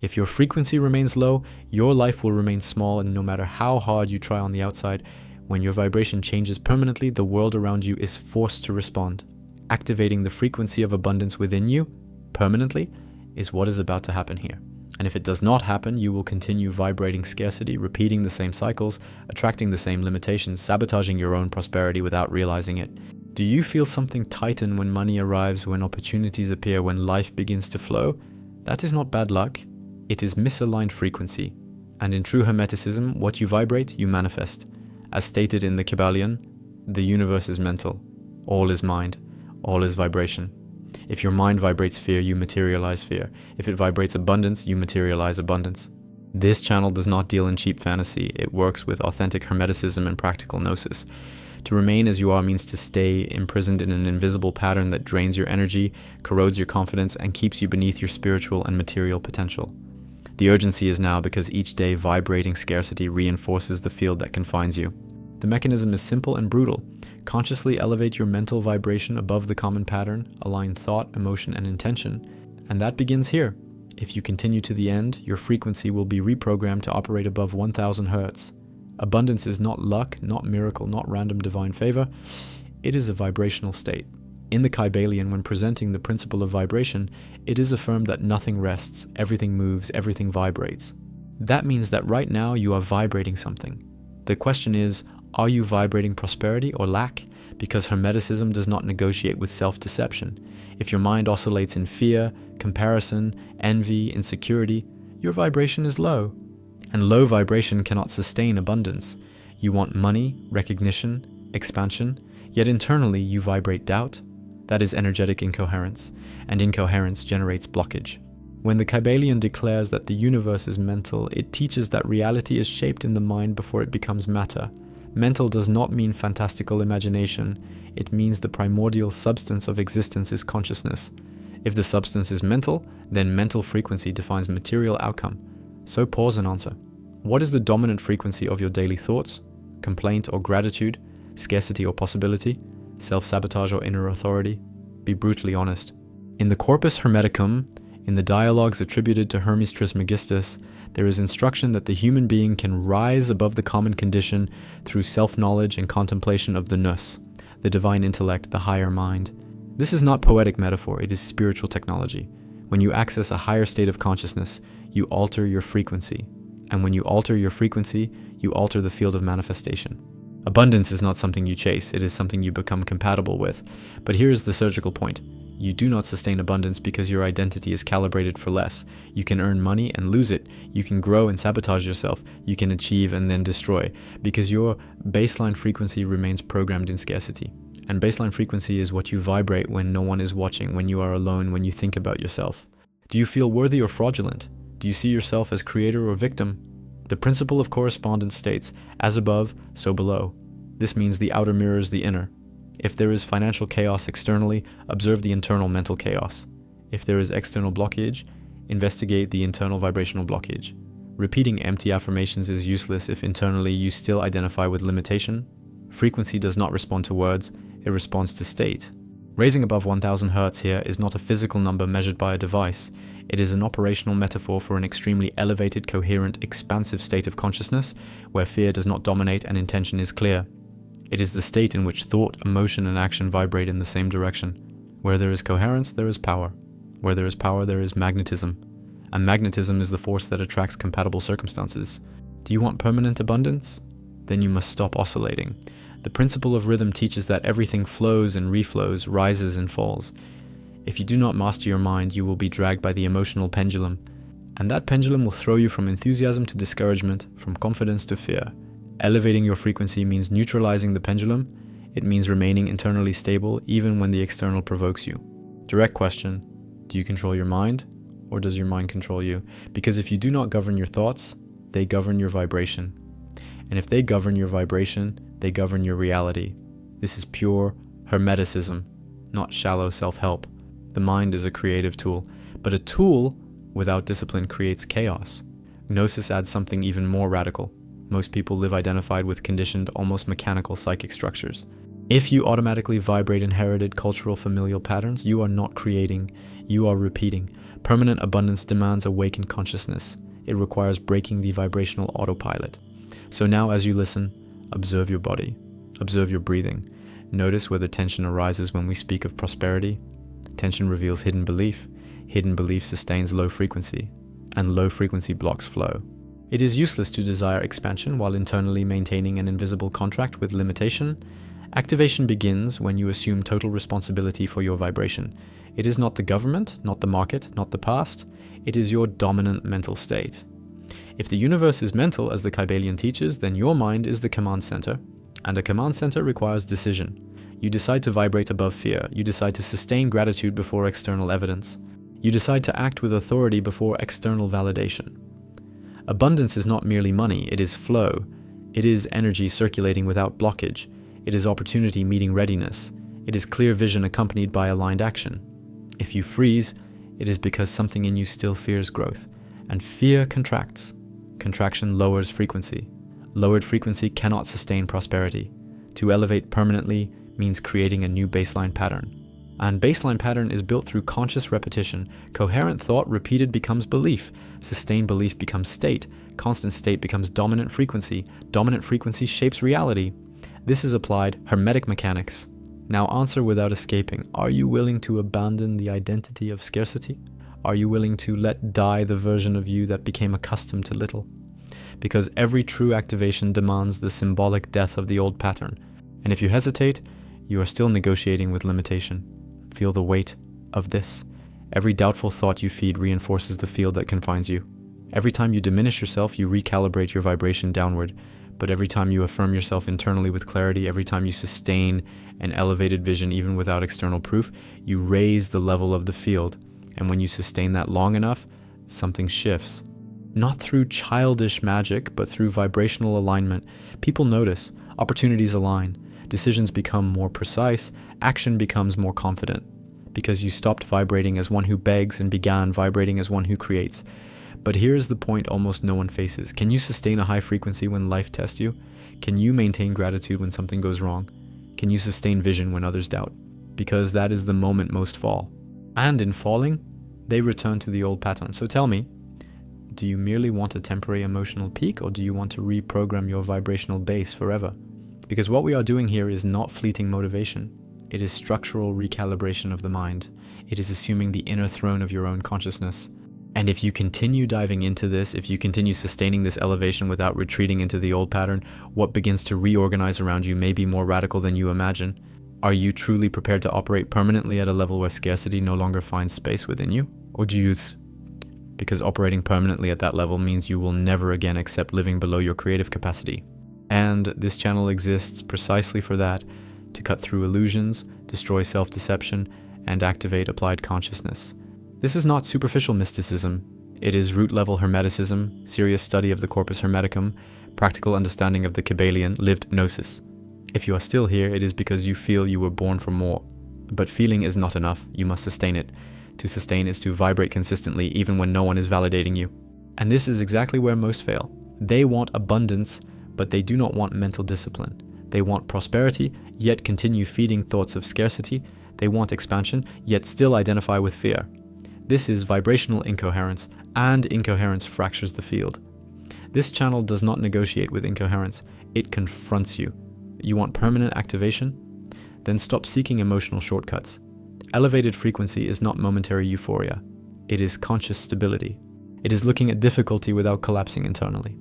If your frequency remains low, your life will remain small, and no matter how hard you try on the outside, when your vibration changes permanently, the world around you is forced to respond. Activating the frequency of abundance within you, permanently, is what is about to happen here. And if it does not happen, you will continue vibrating scarcity, repeating the same cycles, attracting the same limitations, sabotaging your own prosperity without realizing it. Do you feel something tighten when money arrives, when opportunities appear, when life begins to flow? That is not bad luck. It is misaligned frequency. And in true Hermeticism, what you vibrate, you manifest. As stated in the Kybalion, the universe is mental. All is mind. All is vibration. If your mind vibrates fear, you materialize fear. If it vibrates abundance, you materialize abundance. This channel does not deal in cheap fantasy. It works with authentic Hermeticism and practical gnosis. To remain as you are means to stay imprisoned in an invisible pattern that drains your energy, corrodes your confidence, and keeps you beneath your spiritual and material potential. The urgency is now because each day vibrating scarcity reinforces the field that confines you. The mechanism is simple and brutal. Consciously elevate your mental vibration above the common pattern, align thought, emotion, and intention, and that begins here. If you continue to the end, your frequency will be reprogrammed to operate above 1000 Hz. Abundance is not luck, not miracle, not random divine favor. It is a vibrational state. In the Kybalion, when presenting the principle of vibration, it is affirmed that nothing rests, everything moves, everything vibrates. That means that right now you are vibrating something. The question is, are you vibrating prosperity or lack? Because Hermeticism does not negotiate with self-deception. If your mind oscillates in fear, comparison, envy, insecurity, your vibration is low. And low vibration cannot sustain abundance. You want money, recognition, expansion, yet internally you vibrate doubt. That is energetic incoherence, and incoherence generates blockage. When the Kybalion declares that the universe is mental, it teaches that reality is shaped in the mind before it becomes matter. Mental does not mean fantastical imagination. It means the primordial substance of existence is consciousness. If the substance is mental, then mental frequency defines material outcome. So pause and answer. What is the dominant frequency of your daily thoughts? Complaint or gratitude? Scarcity or possibility? Self-sabotage or inner authority? Be brutally honest. In the Corpus Hermeticum, in the dialogues attributed to Hermes Trismegistus, there is instruction that the human being can rise above the common condition through self-knowledge and contemplation of the nous, the divine intellect, the higher mind. This is not poetic metaphor, it is spiritual technology. When you access a higher state of consciousness, you alter your frequency. And when you alter your frequency, you alter the field of manifestation. Abundance is not something you chase, it is something you become compatible with. But here is the surgical point. You do not sustain abundance because your identity is calibrated for less. You can earn money and lose it. You can grow and sabotage yourself. You can achieve and then destroy, because your baseline frequency remains programmed in scarcity. And baseline frequency is what you vibrate when no one is watching, when you are alone, when you think about yourself. Do you feel worthy or fraudulent? Do you see yourself as creator or victim? The principle of correspondence states, as above, so below. This means the outer mirrors the inner. If there is financial chaos externally, observe the internal mental chaos. If there is external blockage, investigate the internal vibrational blockage. Repeating empty affirmations is useless if internally you still identify with limitation. Frequency does not respond to words, it responds to state. Raising above 1000 Hz here is not a physical number measured by a device. It is an operational metaphor for an extremely elevated, coherent, expansive state of consciousness where fear does not dominate and intention is clear. It is the state in which thought, emotion, and action vibrate in the same direction. Where there is coherence, there is power. Where there is power, there is magnetism. And magnetism is the force that attracts compatible circumstances. Do you want permanent abundance? Then you must stop oscillating. The principle of rhythm teaches that everything flows and reflows, rises and falls. If you do not master your mind, you will be dragged by the emotional pendulum. And that pendulum will throw you from enthusiasm to discouragement, from confidence to fear. Elevating your frequency means neutralizing the pendulum. It means remaining internally stable even when the external provokes you. Direct question, do you control your mind, or does your mind control you? Because if you do not govern your thoughts, they govern your vibration. And if they govern your vibration, they govern your reality. This is pure Hermeticism, not shallow self-help. The mind is a creative tool, but a tool without discipline creates chaos. Gnosis adds something even more radical. Most people live identified with conditioned, almost mechanical psychic structures. If you automatically vibrate inherited cultural familial patterns, you are not creating, you are repeating. Permanent abundance demands awakened consciousness. It requires breaking the vibrational autopilot. So now as you listen, observe your body. Observe your breathing. Notice whether tension arises when we speak of prosperity. Tension reveals hidden belief. Hidden belief sustains low frequency, and low frequency blocks flow. It is useless to desire expansion while internally maintaining an invisible contract with limitation. Activation begins when you assume total responsibility for your vibration. It is not the government, not the market, not the past. It is your dominant mental state. If the universe is mental, as the Kybalion teaches, then your mind is the command center. And a command center requires decision. You decide to vibrate above fear. You decide to sustain gratitude before external evidence. You decide to act with authority before external validation. Abundance is not merely money, it is flow. It is energy circulating without blockage. It is opportunity meeting readiness. It is clear vision accompanied by aligned action. If you freeze, it is because something in you still fears growth. And fear contracts. Contraction lowers frequency. Lowered frequency cannot sustain prosperity. To elevate permanently means creating a new baseline pattern. And baseline pattern is built through conscious repetition. Coherent thought repeated becomes belief. Sustained belief becomes state. Constant state becomes dominant frequency. Dominant frequency shapes reality. This is applied Hermetic mechanics. Now answer without escaping. Are you willing to abandon the identity of scarcity? Are you willing to let die the version of you that became accustomed to little? Because every true activation demands the symbolic death of the old pattern. And if you hesitate, you are still negotiating with limitation. Feel the weight of this. Every doubtful thought you feed reinforces the field that confines you. Every time you diminish yourself, you recalibrate your vibration downward. But every time you affirm yourself internally with clarity, every time you sustain an elevated vision even without external proof, you raise the level of the field. And when you sustain that long enough, something shifts. Not through childish magic, but through vibrational alignment. People notice, opportunities align, decisions become more precise, action becomes more confident. Because you stopped vibrating as one who begs and began vibrating as one who creates. But here is the point almost no one faces. Can you sustain a high frequency when life tests you? Can you maintain gratitude when something goes wrong? Can you sustain vision when others doubt? Because that is the moment most fall. And in falling, they return to the old pattern. So tell me, do you merely want a temporary emotional peak, or do you want to reprogram your vibrational base forever? Because what we are doing here is not fleeting motivation. It is structural recalibration of the mind. It is assuming the inner throne of your own consciousness. And if you continue diving into this, if you continue sustaining this elevation without retreating into the old pattern, what begins to reorganize around you may be more radical than you imagine. Are you truly prepared to operate permanently at a level where scarcity no longer finds space within you? Or do you... Because operating permanently at that level means you will never again accept living below your creative capacity. And this channel exists precisely for that, to cut through illusions, destroy self-deception, and activate applied consciousness. This is not superficial mysticism. It is root-level Hermeticism, serious study of the corpus hermeticum, practical understanding of the Kybalion, lived gnosis. If you are still here, it is because you feel you were born for more. But feeling is not enough. You must sustain it. To sustain is to vibrate consistently even when no one is validating you. And this is exactly where most fail. They want abundance, but they do not want mental discipline. They want prosperity, yet continue feeding thoughts of scarcity. They want expansion, yet still identify with fear. This is vibrational incoherence, and incoherence fractures the field. This channel does not negotiate with incoherence. It confronts you. You want permanent activation? Then stop seeking emotional shortcuts. Elevated frequency is not momentary euphoria. It is conscious stability. It is looking at difficulty without collapsing internally.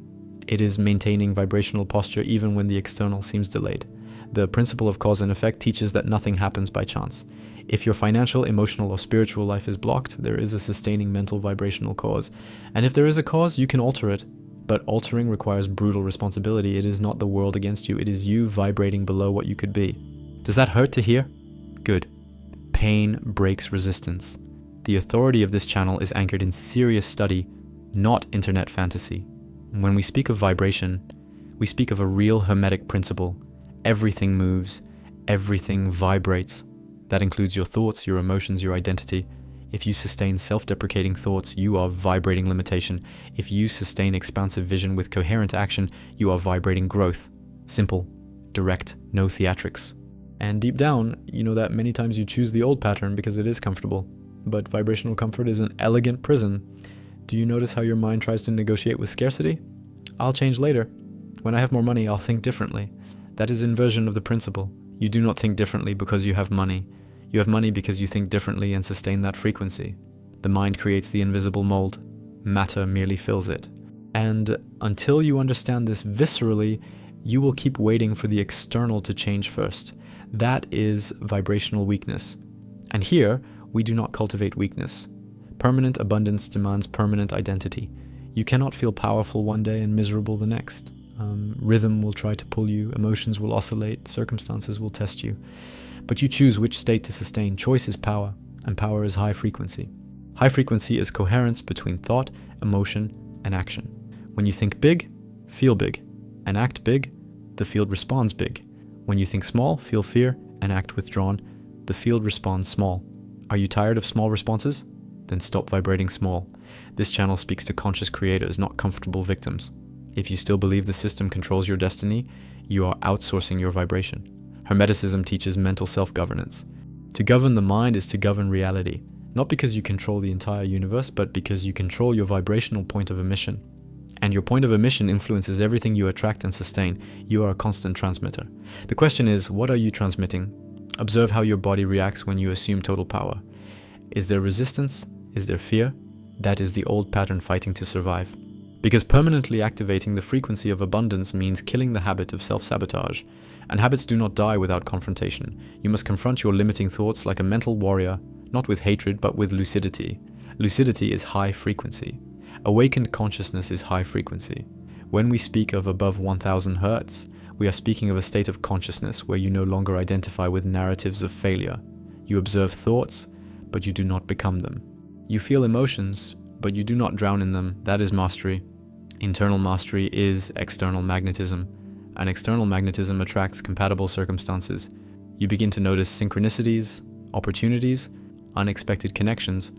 It is maintaining vibrational posture even when the external seems delayed. The principle of cause and effect teaches that nothing happens by chance. If your financial, emotional, or spiritual life is blocked, there is a sustaining mental vibrational cause. And if there is a cause, you can alter it. But altering requires brutal responsibility. It is not the world against you. It is you vibrating below what you could be. Does that hurt to hear? Good. Pain breaks resistance. The authority of this channel is anchored in serious study, not internet fantasy. When we speak of vibration, we speak of a real hermetic principle. Everything moves, everything vibrates. That includes your thoughts, your emotions, your identity. If you sustain self-deprecating thoughts, you are vibrating limitation. If you sustain expansive vision with coherent action, you are vibrating growth. Simple, direct, no theatrics. And deep down, you know that many times you choose the old pattern because it is comfortable. but vibrational comfort is an elegant prison. Do you notice how your mind tries to negotiate with scarcity? I'll change later. When I have more money, I'll think differently. That is inversion of the principle. You do not think differently because you have money. You have money because you think differently and sustain that frequency. The mind creates the invisible mold. Matter merely fills it. And until you understand this viscerally, you will keep waiting for the external to change first. That is vibrational weakness. And here, we do not cultivate weakness. Permanent abundance demands permanent identity. You cannot feel powerful one day and miserable the next. Rhythm will try to pull you, emotions will oscillate, circumstances will test you. But you choose which state to sustain. Choice is power, and power is high frequency. High frequency is coherence between thought, emotion, and action. When you think big, feel big, and act big, the field responds big. When you think small, feel fear, and act withdrawn, the field responds small. Are you tired of small responses? Then stop vibrating small. This channel speaks to conscious creators, not comfortable victims. If you still believe the system controls your destiny, you are outsourcing your vibration. Hermeticism teaches mental self-governance. To govern the mind is to govern reality, not because you control the entire universe, but because you control your vibrational point of emission. And your point of emission influences everything you attract and sustain. You are a constant transmitter. The question is, what are you transmitting? Observe how your body reacts when you assume total power. Is there resistance? Is there fear? That is the old pattern fighting to survive. Because permanently activating the frequency of abundance means killing the habit of self-sabotage. And habits do not die without confrontation. You must confront your limiting thoughts like a mental warrior, not with hatred, but with lucidity. Lucidity is high frequency. Awakened consciousness is high frequency. When we speak of above 1000 Hertz, we are speaking of a state of consciousness where you no longer identify with narratives of failure. You observe thoughts, but you do not become them. You feel emotions, but you do not drown in them. That is mastery. Internal mastery is external magnetism, and external magnetism attracts compatible circumstances. You begin to notice synchronicities, opportunities, unexpected connections,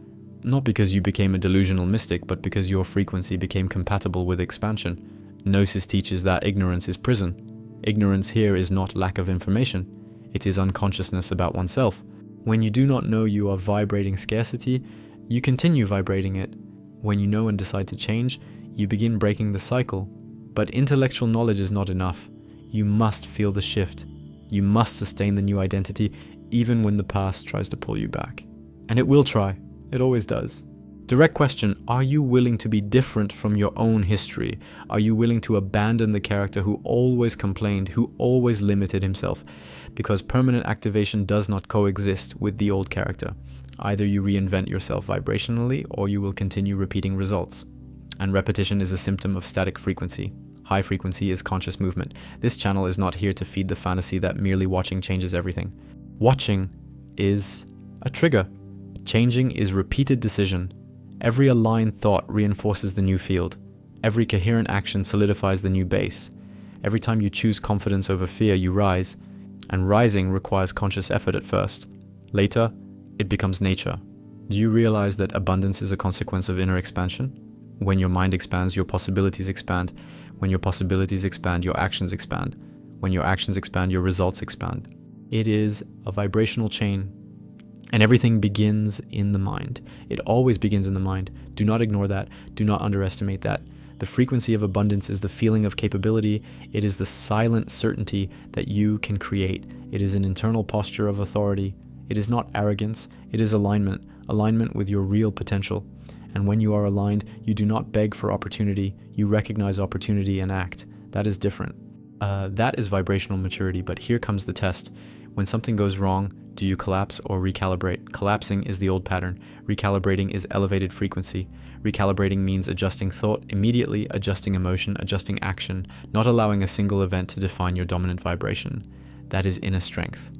not because you became a delusional mystic, but because your frequency became compatible with expansion. Gnosis teaches that ignorance is prison. Ignorance here is not lack of information. It is unconsciousness about oneself. When you do not know you are vibrating scarcity, you continue vibrating it. When you know and decide to change, you begin breaking the cycle. But intellectual knowledge is not enough. You must feel the shift. You must sustain the new identity, even when the past tries to pull you back. And it will try. It always does. Direct question, are you willing to be different from your own history? Are you willing to abandon the character who always complained, who always limited himself? Because permanent activation does not coexist with the old character. Either you reinvent yourself vibrationally, or you will continue repeating results. And repetition is a symptom of static frequency. High frequency is conscious movement. This channel is not here to feed the fantasy that merely watching changes everything. Watching is a trigger. Changing is repeated decision. Every aligned thought reinforces the new field. Every coherent action solidifies the new base. Every time you choose confidence over fear, you rise. And rising requires conscious effort at first. Later, it becomes nature. Do you realize that abundance is a consequence of inner expansion? When your mind expands, your possibilities expand. When your possibilities expand, your actions expand. When your actions expand, your results expand. It is a vibrational chain. And everything begins in the mind. It always begins in the mind. Do not ignore that. Do not underestimate that. The frequency of abundance is the feeling of capability. It is the silent certainty that you can create. It is an internal posture of authority. It is not arrogance. It is alignment. Alignment with your real potential. And when you are aligned, you do not beg for opportunity. You recognize opportunity and act. That is different. That is vibrational maturity. But here comes the test. When something goes wrong, do you collapse or recalibrate? Collapsing is the old pattern. Recalibrating is elevated frequency. Recalibrating means adjusting thought immediately, adjusting emotion, adjusting action, not allowing a single event to define your dominant vibration. That is inner strength.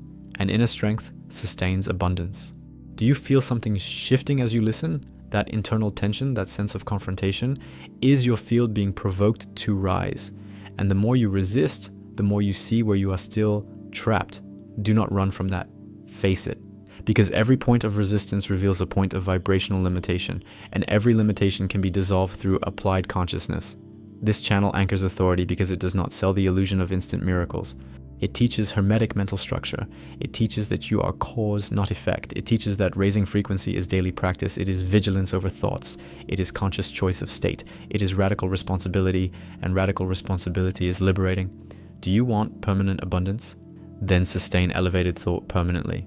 And inner strength sustains abundance. Do you feel something shifting as you listen? That internal tension, that sense of confrontation, is your field being provoked to rise. And the more you resist, the more you see where you are still trapped. Do not run from that. Face it. Because every point of resistance reveals a point of vibrational limitation, and every limitation can be dissolved through applied consciousness. This channel anchors authority because it does not sell the illusion of instant miracles. It teaches hermetic mental structure. It teaches that you are cause, not effect. It teaches that raising frequency is daily practice. It is vigilance over thoughts. It is conscious choice of state. It is radical responsibility, and radical responsibility is liberating. Do you want permanent abundance? Then sustain elevated thought permanently.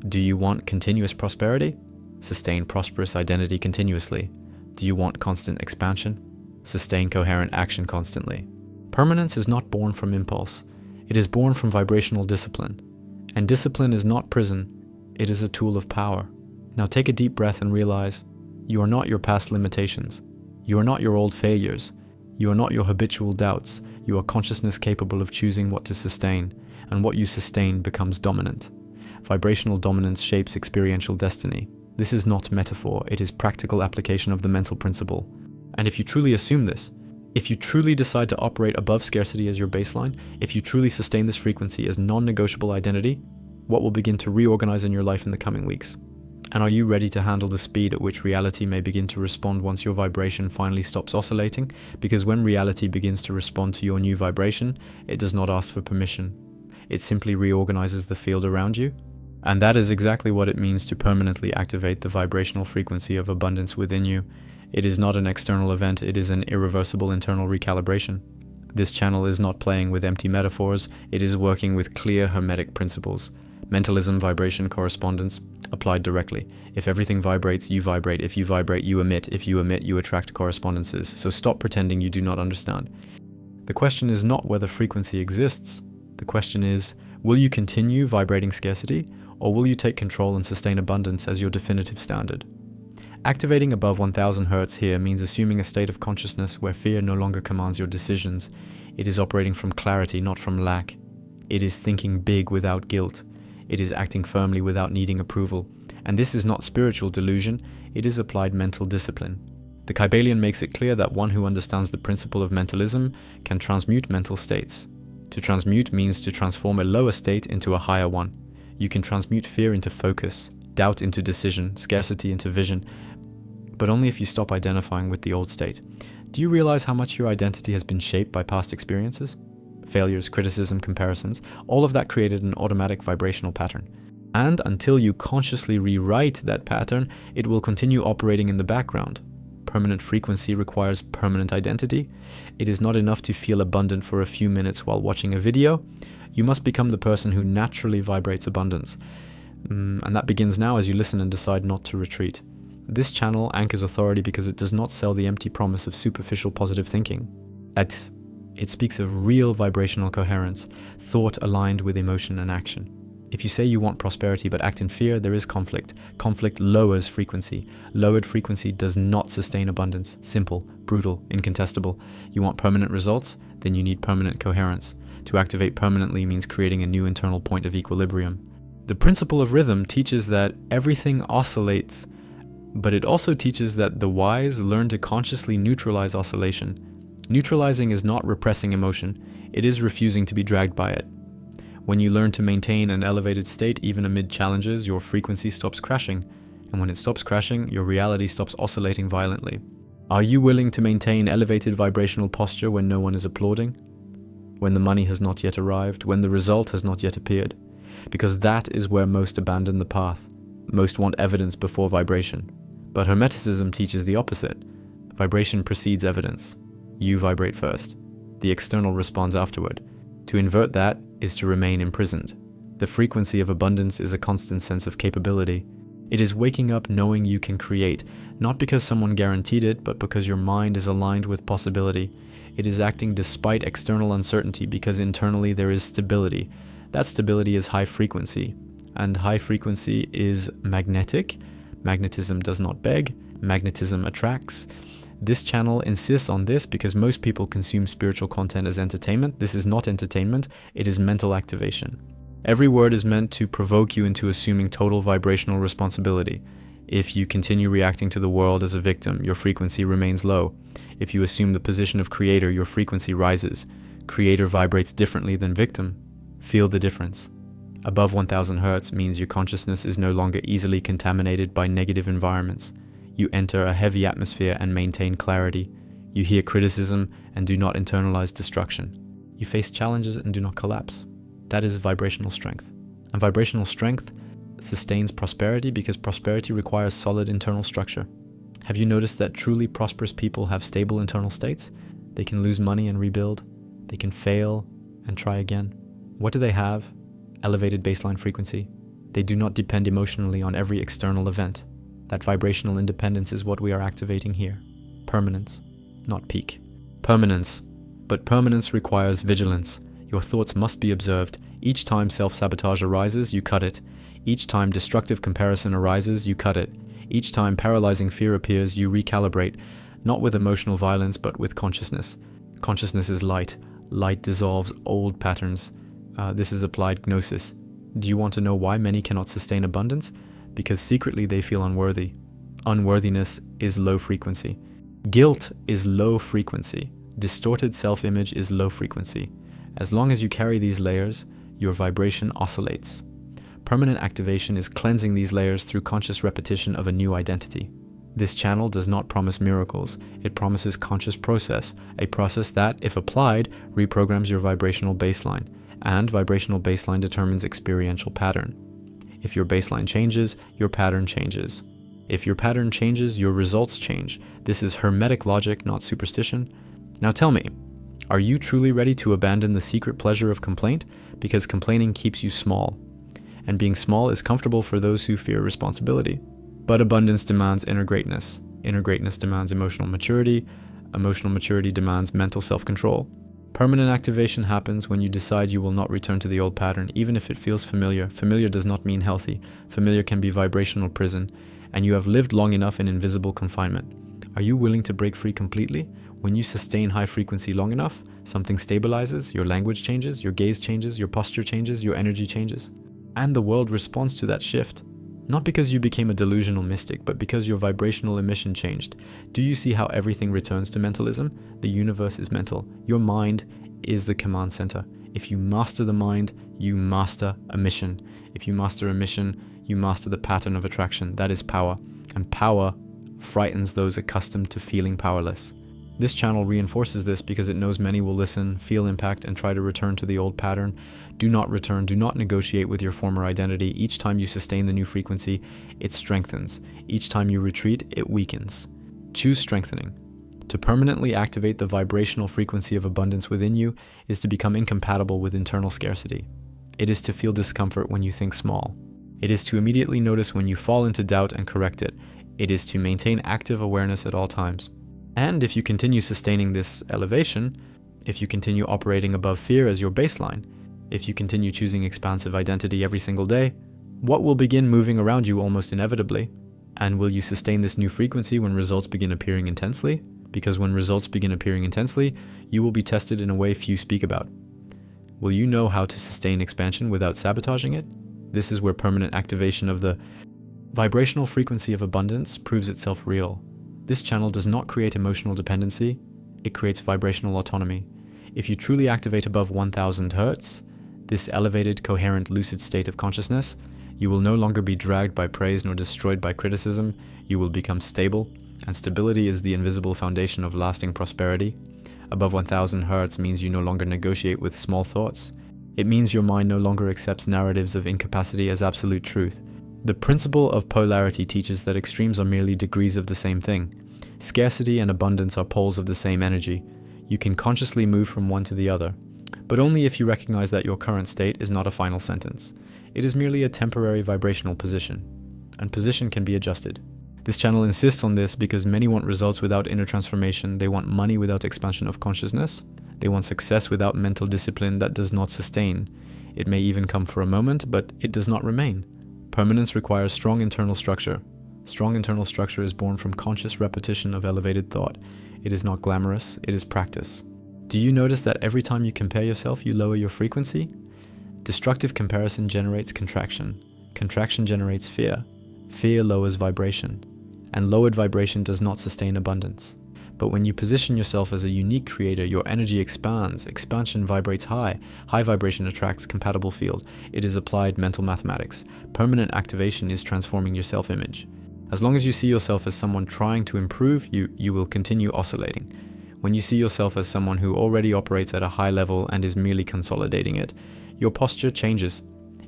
Do you want continuous prosperity? Sustain prosperous identity continuously. Do you want constant expansion? Sustain coherent action constantly. Permanence is not born from impulse. It is born from vibrational discipline. And discipline is not prison. It is a tool of power. Now take a deep breath and realize you are not your past limitations. You are not your old failures. You are not your habitual doubts. You are consciousness capable of choosing what to sustain, and what you sustain becomes dominant. Vibrational dominance shapes experiential destiny. This is not metaphor, it is practical application of the mental principle. And if you truly assume this, if you truly decide to operate above scarcity as your baseline, if you truly sustain this frequency as non-negotiable identity, what will begin to reorganize in your life in the coming weeks? And are you ready to handle the speed at which reality may begin to respond once your vibration finally stops oscillating? Because when reality begins to respond to your new vibration, it does not ask for permission. It simply reorganizes the field around you. And that is exactly what it means to permanently activate the vibrational frequency of abundance within you. It is not an external event, it is an irreversible internal recalibration. This channel is not playing with empty metaphors, it is working with clear hermetic principles. Mentalism, vibration, correspondence, applied directly. If everything vibrates, you vibrate. If you vibrate, you emit. If you emit, you attract correspondences. So stop pretending you do not understand. The question is not whether frequency exists. The question is, will you continue vibrating scarcity, or will you take control and sustain abundance as your definitive standard? Activating above 1000 Hz here means assuming a state of consciousness where fear no longer commands your decisions. It is operating from clarity, not from lack. It is thinking big without guilt. It is acting firmly without needing approval. And this is not spiritual delusion, it is applied mental discipline. The Kybalion makes it clear that one who understands the principle of mentalism can transmute mental states. To transmute means to transform a lower state into a higher one. You can transmute fear into focus, doubt into decision, scarcity into vision, but only if you stop identifying with the old state. Do you realize how much your identity has been shaped by past experiences? Failures, criticism, comparisons, all of that created an automatic vibrational pattern. And until you consciously rewrite that pattern, it will continue operating in the background. Permanent frequency requires permanent identity. It is not enough to feel abundant for a few minutes while watching a video. You must become the person who naturally vibrates abundance. And that begins now as you listen and decide not to retreat. This channel anchors authority because it does not sell the empty promise of superficial positive thinking. It speaks of real vibrational coherence, thought aligned with emotion and action. If you say you want prosperity but act in fear, there is conflict. Conflict lowers frequency. Lowered frequency does not sustain abundance. Simple, brutal, incontestable. You want permanent results? Then you need permanent coherence. To activate permanently means creating a new internal point of equilibrium. The principle of rhythm teaches that everything oscillates, but it also teaches that the wise learn to consciously neutralize oscillation. Neutralizing is not repressing emotion, it is refusing to be dragged by it. When you learn to maintain an elevated state even amid challenges, your frequency stops crashing. And when it stops crashing, your reality stops oscillating violently. Are you willing to maintain elevated vibrational posture when no one is applauding? When the money has not yet arrived? When the result has not yet appeared? Because that is where most abandon the path. Most want evidence before vibration. But Hermeticism teaches the opposite. Vibration precedes evidence. You vibrate first. The external responds afterward. To invert that is to remain imprisoned. The frequency of abundance is a constant sense of capability. It is waking up knowing you can create, not because someone guaranteed it, but because your mind is aligned with possibility. It is acting despite external uncertainty because internally there is stability. That stability is high frequency, and high frequency is magnetic. Magnetism does not beg, magnetism attracts. This channel insists on this because most people consume spiritual content as entertainment. This is not entertainment, it is mental activation. Every word is meant to provoke you into assuming total vibrational responsibility. If you continue reacting to the world as a victim, your frequency remains low. If you assume the position of creator, your frequency rises. Creator vibrates differently than victim. Feel the difference. Above 1000 Hz means your consciousness is no longer easily contaminated by negative environments. You enter a heavy atmosphere and maintain clarity. You hear criticism and do not internalize destruction. You face challenges and do not collapse. That is vibrational strength. And vibrational strength sustains prosperity because prosperity requires solid internal structure. Have you noticed that truly prosperous people have stable internal states? They can lose money and rebuild. They can fail and try again. What do they have? Elevated baseline frequency. They do not depend emotionally on every external event. That vibrational independence is what we are activating here. Permanence, not peak. Permanence. But permanence requires vigilance. Your thoughts must be observed. Each time self-sabotage arises, you cut it. Each time destructive comparison arises, you cut it. Each time paralyzing fear appears, you recalibrate. Not with emotional violence, but with consciousness. Consciousness is light. Light dissolves old patterns. This is applied gnosis. Do you want to know why many cannot sustain abundance? Because secretly they feel unworthy. Unworthiness is low frequency. Guilt is low frequency. Distorted self-image is low frequency. As long as you carry these layers, your vibration oscillates. Permanent activation is cleansing these layers through conscious repetition of a new identity. This channel does not promise miracles. It promises conscious process, a process that, if applied, reprograms your vibrational baseline. And vibrational baseline determines experiential pattern. If your baseline changes, your pattern changes. If your pattern changes, your results change. This is Hermetic logic, not superstition. Now tell me, are you truly ready to abandon the secret pleasure of complaint? Because complaining keeps you small. And being small is comfortable for those who fear responsibility. But abundance demands inner greatness. Inner greatness demands emotional maturity. Emotional maturity demands mental self-control. Permanent activation happens when you decide you will not return to the old pattern, even if it feels familiar. Familiar does not mean healthy. Familiar can be vibrational prison, and you have lived long enough in invisible confinement. Are you willing to break free completely? When you sustain high frequency long enough, something stabilizes, your language changes, your gaze changes, your posture changes, your energy changes. And the world responds to that shift. Not because you became a delusional mystic, but because your vibrational emission changed. Do you see how everything returns to mentalism? The universe is mental. Your mind is the command center. If you master the mind, you master a mission. If you master a mission, you master the pattern of attraction. That is power. And power frightens those accustomed to feeling powerless. This channel reinforces this because it knows many will listen, feel impact, and try to return to the old pattern. Do not return, do not negotiate with your former identity. Each time you sustain the new frequency, it strengthens. Each time you retreat, it weakens. Choose strengthening. To permanently activate the vibrational frequency of abundance within you is to become incompatible with internal scarcity. It is to feel discomfort when you think small. It is to immediately notice when you fall into doubt and correct it. It is to maintain active awareness at all times. And if you continue sustaining this elevation, if you continue operating above fear as your baseline, if you continue choosing expansive identity every single day, what will begin moving around you almost inevitably? And will you sustain this new frequency when results begin appearing intensely? Because when results begin appearing intensely, you will be tested in a way few speak about. Will you know how to sustain expansion without sabotaging it? This is where permanent activation of the vibrational frequency of abundance proves itself real. This channel does not create emotional dependency, it creates vibrational autonomy. If you truly activate above 1000 Hz, this elevated, coherent, lucid state of consciousness, you will no longer be dragged by praise nor destroyed by criticism. You will become stable, and stability is the invisible foundation of lasting prosperity. Above 1000 Hz means you no longer negotiate with small thoughts. It means your mind no longer accepts narratives of incapacity as absolute truth. The principle of polarity teaches that extremes are merely degrees of the same thing. Scarcity and abundance are poles of the same energy. You can consciously move from one to the other, but only if you recognize that your current state is not a final sentence. It is merely a temporary vibrational position, and position can be adjusted. This channel insists on this because many want results without inner transformation. They want money without expansion of consciousness. They want success without mental discipline that does not sustain. It may even come for a moment, but it does not remain. Permanence requires strong internal structure. Strong internal structure is born from conscious repetition of elevated thought. It is not glamorous, it is practice. Do you notice that every time you compare yourself, you lower your frequency? Destructive comparison generates contraction. Contraction generates fear. Fear lowers vibration. And lowered vibration does not sustain abundance. But when you position yourself as a unique creator, your energy expands. Expansion vibrates high. High vibration attracts compatible field. It is applied mental mathematics. Permanent activation is transforming your self-image. As long as you see yourself as someone trying to improve, you will continue oscillating. When you see yourself as someone who already operates at a high level and is merely consolidating it, your posture changes.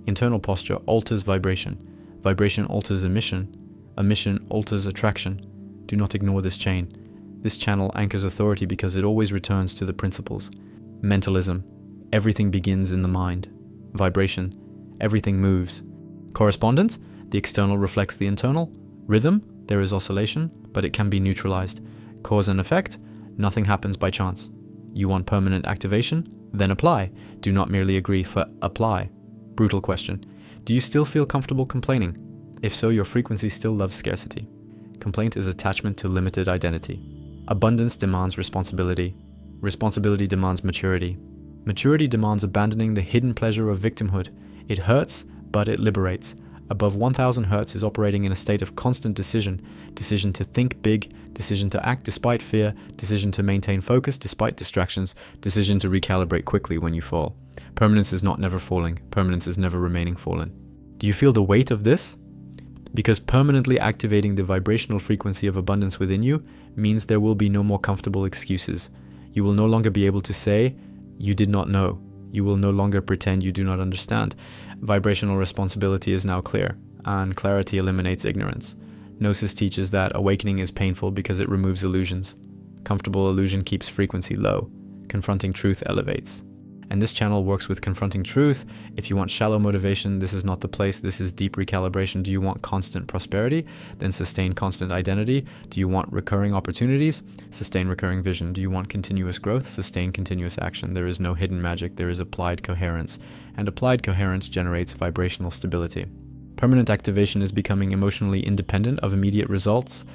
Internal posture alters vibration. Vibration alters emission. Emission alters attraction. Do not ignore this chain. This channel anchors authority because it always returns to the principles. Mentalism. Everything begins in the mind. Vibration. Everything moves. Correspondence. The external reflects the internal. Rhythm. There is oscillation, but it can be neutralized. Cause and effect. Nothing happens by chance. You want permanent activation? Then apply. Do not merely agree for apply. Brutal question. Do you still feel comfortable complaining? If so, your frequency still loves scarcity. Complaint is attachment to limited identity. Abundance demands responsibility. Responsibility demands maturity. Maturity demands abandoning the hidden pleasure of victimhood. It hurts, but it liberates. Above 1000 Hertz is operating in a state of constant decision. Decision to think big, decision to act despite fear, decision to maintain focus despite distractions, decision to recalibrate quickly when you fall. Permanence is not never falling. Permanence is never remaining fallen. Do you feel the weight of this? Because permanently activating the vibrational frequency of abundance within you means there will be no more comfortable excuses. You will no longer be able to say, you did not know. You will no longer pretend you do not understand. Vibrational responsibility is now clear, and clarity eliminates ignorance. Gnosis teaches that awakening is painful because it removes illusions. Comfortable illusion keeps frequency low. Confronting truth elevates. And this channel works with confronting truth. If you want shallow motivation, this is not the place. This is deep recalibration. Do you want constant prosperity? Then sustain constant identity. Do you want recurring opportunities? Sustain recurring vision. Do you want continuous growth? Sustain continuous action. There is no hidden magic. There is applied coherence. And applied coherence generates vibrational stability. Permanent activation is becoming emotionally independent of immediate results.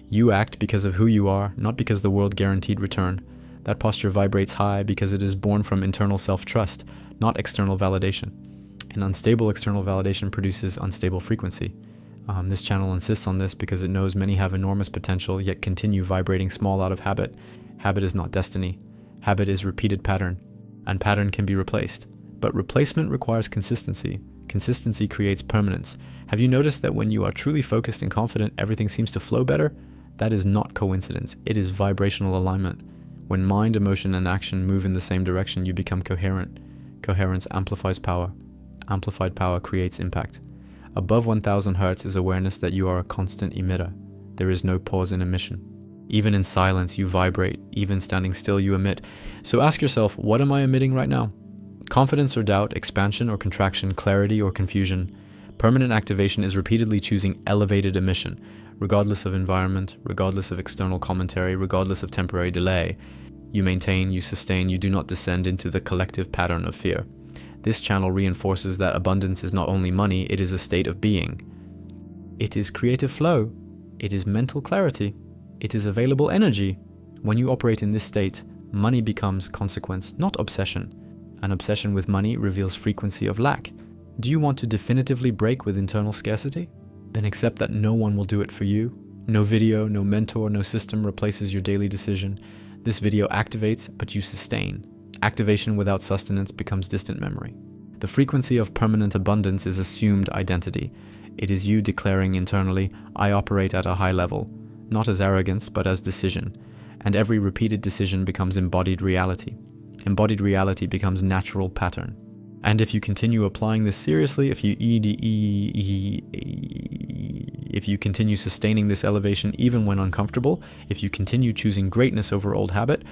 You act because of who you are, not because the world guaranteed return. That posture vibrates high because it is born from internal self-trust, not external validation. An unstable external validation produces unstable frequency. This channel insists on this because it knows many have enormous potential yet continue vibrating small out of habit. Habit is not destiny. Habit is repeated pattern, and pattern can be replaced. But replacement requires consistency. Consistency creates permanence. Have you noticed that when you are truly focused and confident, everything seems to flow better? That is not coincidence. It is vibrational alignment. When mind, emotion, and action move in the same direction, you become coherent. Coherence amplifies power. Amplified power creates impact. Above 1000 Hertz is awareness that you are a constant emitter. There is no pause in emission. Even in silence, you vibrate. Even standing still, you emit. So ask yourself, what am I emitting right now? Confidence or doubt, expansion or contraction, clarity or confusion. Permanent activation is repeatedly choosing elevated emission, regardless of environment, regardless of external commentary, regardless of temporary delay. You maintain, you sustain, you do not descend into the collective pattern of fear. This channel reinforces that abundance is not only money, it is a state of being. It is creative flow. It is mental clarity. It is available energy. When you operate in this state, money becomes consequence, not obsession. An obsession with money reveals frequency of lack. Do you want to definitively break with internal scarcity? Then accept that no one will do it for you. No video, no mentor, no system replaces your daily decision. This video activates, but you sustain. Activation without sustenance becomes distant memory. The frequency of permanent abundance is assumed identity. It is you declaring internally, I operate at a high level, not as arrogance, but as decision. And every repeated decision becomes embodied reality. Embodied reality becomes natural pattern. And if you continue applying this seriously, if you continue sustaining this elevation even when uncomfortable, if you continue choosing greatness over old habit,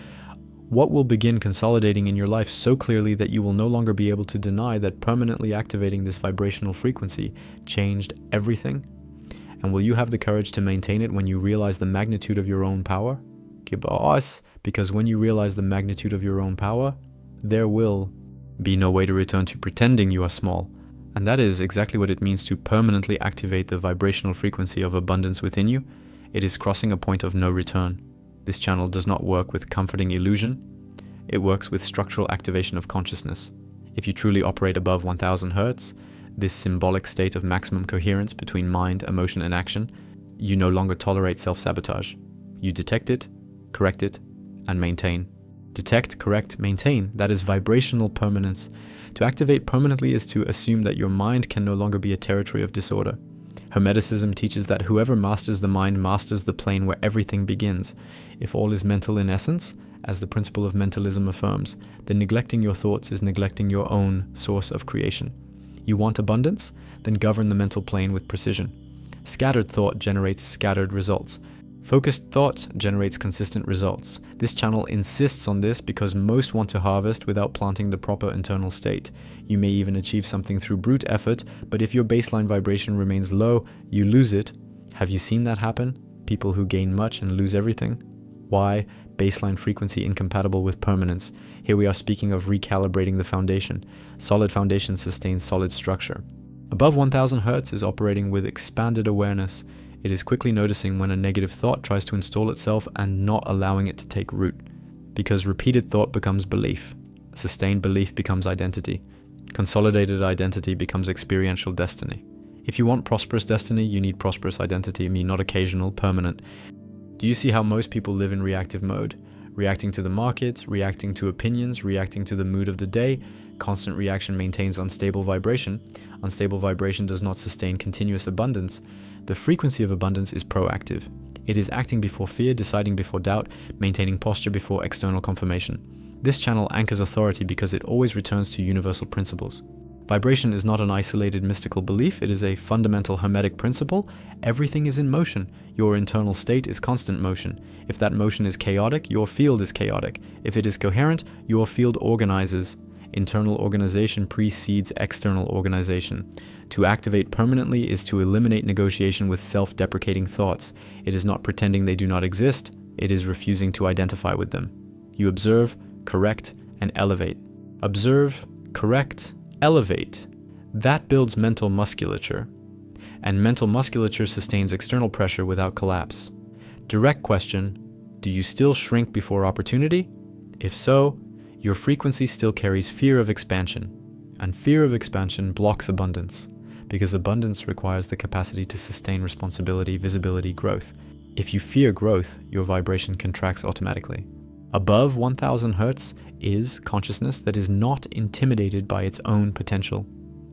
what will begin consolidating in your life so clearly that you will no longer be able to deny that permanently activating this vibrational frequency changed everything? And will you have the courage to maintain it when you realize the magnitude of your own power? Because when you realize the magnitude of your own power, there will be no way to return to pretending you are small. And that is exactly what it means to permanently activate the vibrational frequency of abundance within you. It is crossing a point of no return. This channel does not work with comforting illusion. It works with structural activation of consciousness. If you truly operate above 1000 Hertz, this symbolic state of maximum coherence between mind, emotion, and action, you no longer tolerate self-sabotage. You detect it, correct it, and maintain. Detect, correct, maintain. That is vibrational permanence. To activate permanently is to assume that your mind can no longer be a territory of disorder. Hermeticism teaches that whoever masters the mind masters the plane where everything begins. If all is mental in essence, as the principle of mentalism affirms, then neglecting your thoughts is neglecting your own source of creation. You want abundance? Then govern the mental plane with precision. Scattered thought generates scattered results. Focused thought generates consistent results. This channel insists on this because most want to harvest without planting the proper internal state. You may even achieve something through brute effort, but if your baseline vibration remains low, you lose it. Have you seen that happen? People who gain much and lose everything? Why? Baseline frequency incompatible with permanence. Here we are speaking of recalibrating the foundation. Solid foundation sustains solid structure. Above 1000 Hz is operating with expanded awareness. It is quickly noticing when a negative thought tries to install itself and not allowing it to take root. Because repeated thought becomes belief. Sustained belief becomes identity. Consolidated identity becomes experiential destiny. If you want prosperous destiny, you need prosperous identity, not occasional, permanent. Do you see how most people live in reactive mode? Reacting to the market, reacting to opinions, reacting to the mood of the day. Constant reaction maintains unstable vibration. Unstable vibration does not sustain continuous abundance. The frequency of abundance is proactive. It is acting before fear, deciding before doubt, maintaining posture before external confirmation. This channel anchors authority because it always returns to universal principles. Vibration is not an isolated mystical belief, it is a fundamental hermetic principle. Everything is in motion. Your internal state is constant motion. If that motion is chaotic, your field is chaotic. If it is coherent, your field organizes. Internal organization precedes external organization. To activate permanently is to eliminate negotiation with self-deprecating thoughts. It is not pretending they do not exist, it is refusing to identify with them. You observe, correct, and elevate. Observe, correct, elevate. That builds mental musculature. And mental musculature sustains external pressure without collapse. Direct question, do you still shrink before opportunity? If so, your frequency still carries fear of expansion. And fear of expansion blocks abundance, because abundance requires the capacity to sustain responsibility, visibility, growth. If you fear growth, your vibration contracts automatically. Above 1000 Hz is consciousness that is not intimidated by its own potential.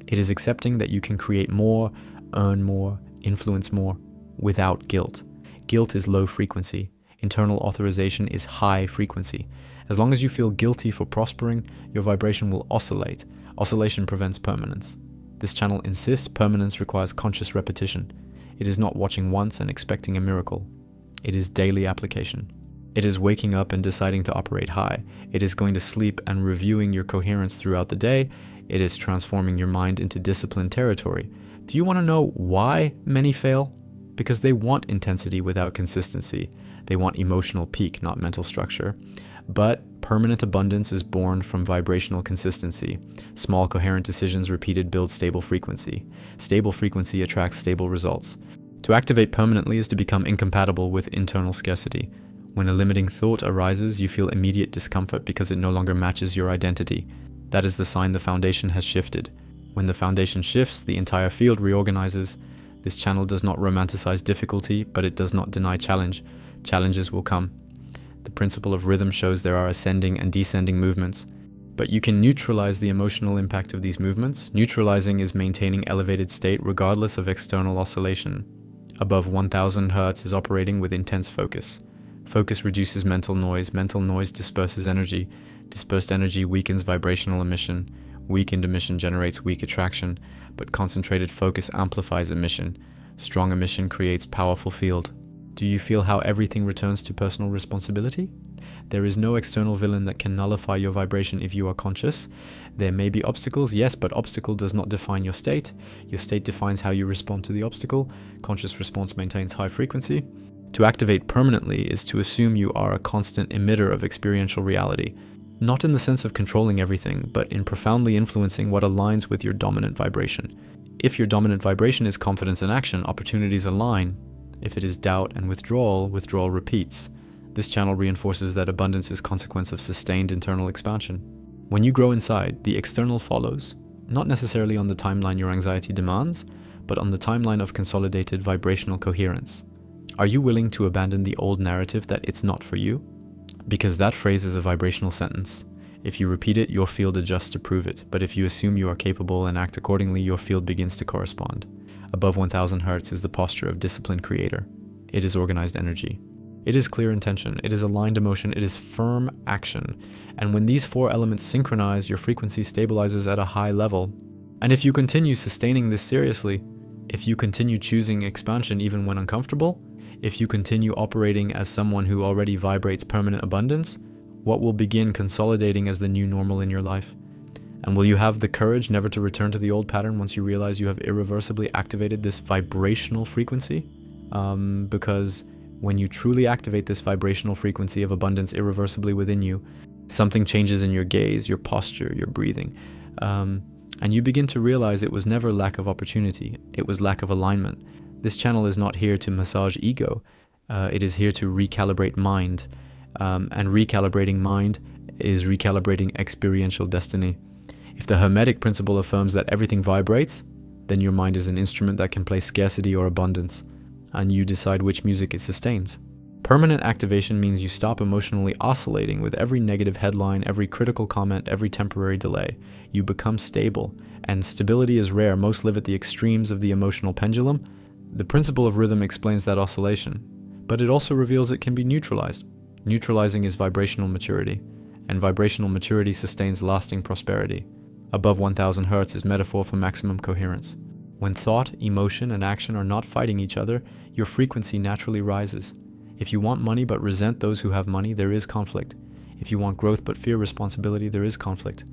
It is accepting that you can create more, earn more, influence more, without guilt. Guilt is low frequency. Internal authorization is high frequency. As long as you feel guilty for prospering, your vibration will oscillate. Oscillation prevents permanence. This channel insists permanence requires conscious repetition. It is not watching once and expecting a miracle. It is daily application. It is waking up and deciding to operate high. It is going to sleep and reviewing your coherence throughout the day. It is transforming your mind into disciplined territory. Do you want to know why many fail? Because they want intensity without consistency. They want emotional peak, not mental structure. But permanent abundance is born from vibrational consistency. Small coherent decisions repeated build stable frequency. Stable frequency attracts stable results. To activate permanently is to become incompatible with internal scarcity. When a limiting thought arises, you feel immediate discomfort because it no longer matches your identity. That is the sign the foundation has shifted. When the foundation shifts, the entire field reorganizes. This channel does not romanticize difficulty, but it does not deny challenge. Challenges will come. The principle of rhythm shows there are ascending and descending movements. But you can neutralize the emotional impact of these movements. Neutralizing is maintaining elevated state regardless of external oscillation. Above 1000 Hz is operating with intense focus. Focus reduces mental noise. Mental noise disperses energy. Dispersed energy weakens vibrational emission. Weakened emission generates weak attraction, but concentrated focus amplifies emission. Strong emission creates powerful field. Do you feel how everything returns to personal responsibility? There is no external villain that can nullify your vibration if you are conscious. There may be obstacles, yes, but obstacle does not define your state. Your state defines how you respond to the obstacle. Conscious response maintains high frequency. To activate permanently is to assume you are a constant emitter of experiential reality. Not in the sense of controlling everything, but in profoundly influencing what aligns with your dominant vibration. If your dominant vibration is confidence and action, opportunities align. If it is doubt and withdrawal, withdrawal repeats. This channel reinforces that abundance is consequence of sustained internal expansion. When you grow inside, the external follows, not necessarily on the timeline your anxiety demands, but on the timeline of consolidated vibrational coherence. Are you willing to abandon the old narrative that it's not for you? Because that phrase is a vibrational sentence. If you repeat it, your field adjusts to prove it, but if you assume you are capable and act accordingly, your field begins to correspond. Above 1000 Hz is the posture of disciplined creator. It is organized energy. It is clear intention, it is aligned emotion, it is firm action. And when these four elements synchronize, your frequency stabilizes at a high level. And if you continue sustaining this seriously, if you continue choosing expansion even when uncomfortable, if you continue operating as someone who already vibrates permanent abundance, what will begin consolidating as the new normal in your life? And will you have the courage never to return to the old pattern once you realize you have irreversibly activated this vibrational frequency? Because when you truly activate this vibrational frequency of abundance irreversibly within you, something changes in your gaze, your posture, your breathing. And you begin to realize it was never lack of opportunity, it was lack of alignment. This channel is not here to massage ego, it is here to recalibrate mind. And recalibrating mind is recalibrating experiential destiny. If the Hermetic principle affirms that everything vibrates, then your mind is an instrument that can play scarcity or abundance, and you decide which music it sustains. Permanent activation means you stop emotionally oscillating with every negative headline, every critical comment, every temporary delay. You become stable, and stability is rare. Most live at the extremes of the emotional pendulum. The principle of rhythm explains that oscillation, but it also reveals it can be neutralized. Neutralizing is vibrational maturity, and vibrational maturity sustains lasting prosperity. Above 1000 hertz is metaphor for maximum coherence. When thought, emotion, and action are not fighting each other, your frequency naturally rises. If you want money but resent those who have money, there is conflict. If you want growth but fear responsibility, there is conflict.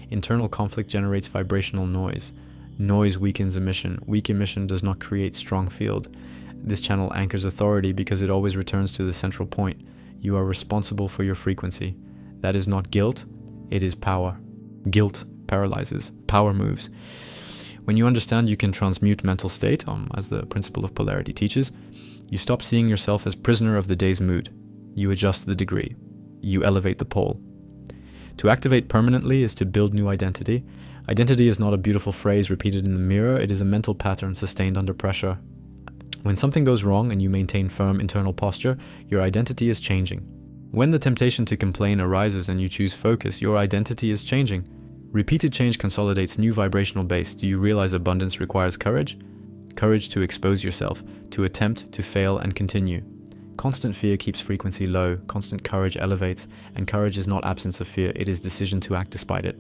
Internal conflict generates vibrational noise. Noise weakens emission. Weak emission does not create strong field. This channel anchors authority because it always returns to the central point. You are responsible for your frequency. That is not guilt, it is power. Guilt paralyzes, power moves. When you understand you can transmute mental state, as the principle of polarity teaches, you stop seeing yourself as prisoner of the day's mood. You adjust the degree. You elevate the pole. To activate permanently is to build new identity. Identity is not a beautiful phrase repeated in the mirror, it is a mental pattern sustained under pressure. When something goes wrong and you maintain firm internal posture, your identity is changing. When the temptation to complain arises and you choose focus, your identity is changing. Repeated change consolidates new vibrational base. Do you realize abundance requires courage? Courage to expose yourself, to attempt, to fail, and continue. Constant fear keeps frequency low, constant courage elevates, and courage is not absence of fear, it is decision to act despite it.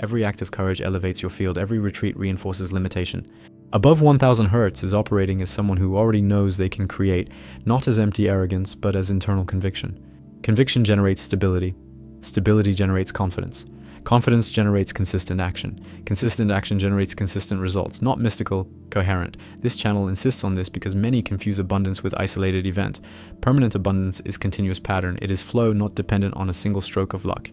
Every act of courage elevates your field, every retreat reinforces limitation. Above 1000 hertz is operating as someone who already knows they can create, not as empty arrogance, but as internal conviction. Conviction generates stability. Stability generates confidence. Confidence generates consistent action. Consistent action generates consistent results, not mystical, coherent. This channel insists on this because many confuse abundance with isolated event. Permanent abundance is continuous pattern. It is flow, not dependent on a single stroke of luck.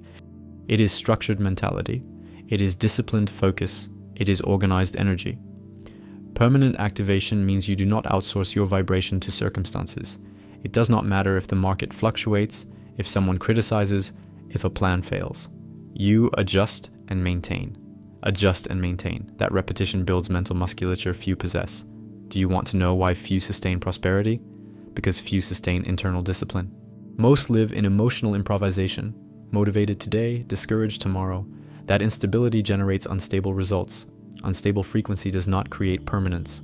It is structured mentality. It is disciplined focus. It is organized energy. Permanent activation means you do not outsource your vibration to circumstances. It does not matter if the market fluctuates, if someone criticizes, if a plan fails. You adjust and maintain. Adjust and maintain. That repetition builds mental musculature few possess. Do you want to know why few sustain prosperity? Because few sustain internal discipline. Most live in emotional improvisation, motivated today, discouraged tomorrow. That instability generates unstable results. Unstable frequency does not create permanence.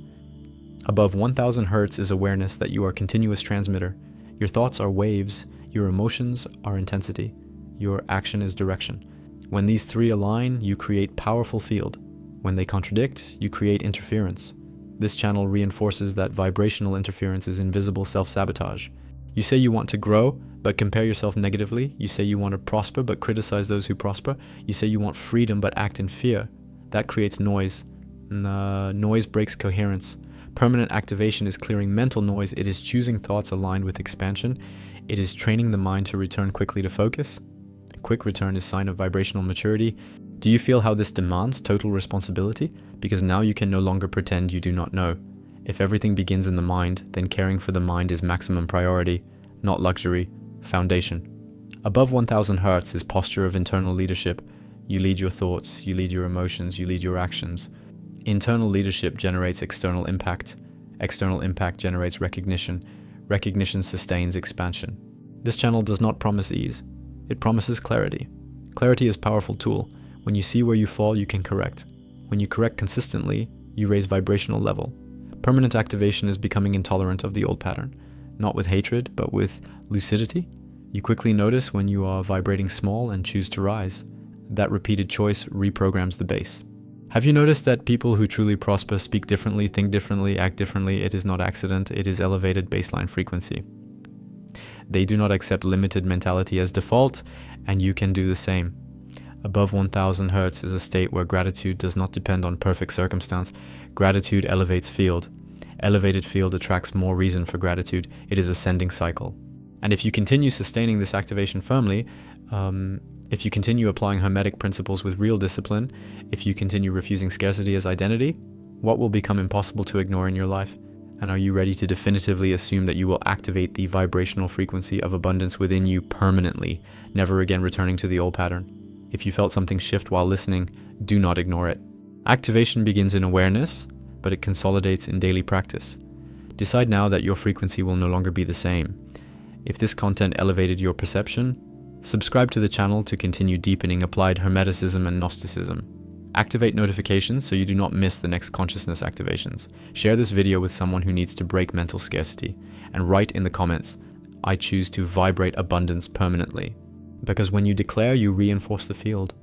Above 1000 hertz is awareness that you are a continuous transmitter. Your thoughts are waves, your emotions are intensity, your action is direction. When these three align, you create powerful field. When they contradict, you create interference. This channel reinforces that vibrational interference is invisible self-sabotage. You say you want to grow, but compare yourself negatively. You say you want to prosper, but criticize those who prosper. You say you want freedom, but act in fear. That creates noise. Noise breaks coherence. Permanent activation is clearing mental noise. It is choosing thoughts aligned with expansion. It is training the mind to return quickly to focus. A quick return is sign of vibrational maturity. Do you feel how this demands total responsibility? Because now you can no longer pretend you do not know. If everything begins in the mind, then caring for the mind is maximum priority, not luxury, foundation. Above 1000 hertz is posture of internal leadership. You lead your thoughts, you lead your emotions, you lead your actions. Internal leadership generates external impact. External impact generates recognition. Recognition sustains expansion. This channel does not promise ease. It promises clarity. Clarity is a powerful tool. When you see where you fall, you can correct. When you correct consistently, you raise vibrational level. Permanent activation is becoming intolerant of the old pattern. not with hatred, but with lucidity. You quickly notice when you are vibrating small and choose to rise. That repeated choice reprograms the base. Have you noticed that people who truly prosper speak differently, think differently, act differently? It is not accident, it is elevated baseline frequency. They do not accept limited mentality as default, and you can do the same. Above 1000 Hz is a state where gratitude does not depend on perfect circumstance. Gratitude elevates field. Elevated field attracts more reason for gratitude. It is ascending cycle. And if you continue sustaining this activation firmly, if you continue applying Hermetic principles with real discipline, if you continue refusing scarcity as identity, what will become impossible to ignore in your life? And are you ready to definitively assume that you will activate the vibrational frequency of abundance within you permanently, never again returning to the old pattern? If you felt something shift while listening, do not ignore it. Activation begins in awareness, but it consolidates in daily practice. Decide now that your frequency will no longer be the same. If this content elevated your perception, subscribe to the channel to continue deepening applied Hermeticism and Gnosticism. Activate notifications so you do not miss the next consciousness activations. Share this video with someone who needs to break mental scarcity. And write in the comments, I choose to vibrate abundance permanently. Because when you declare, you reinforce the field.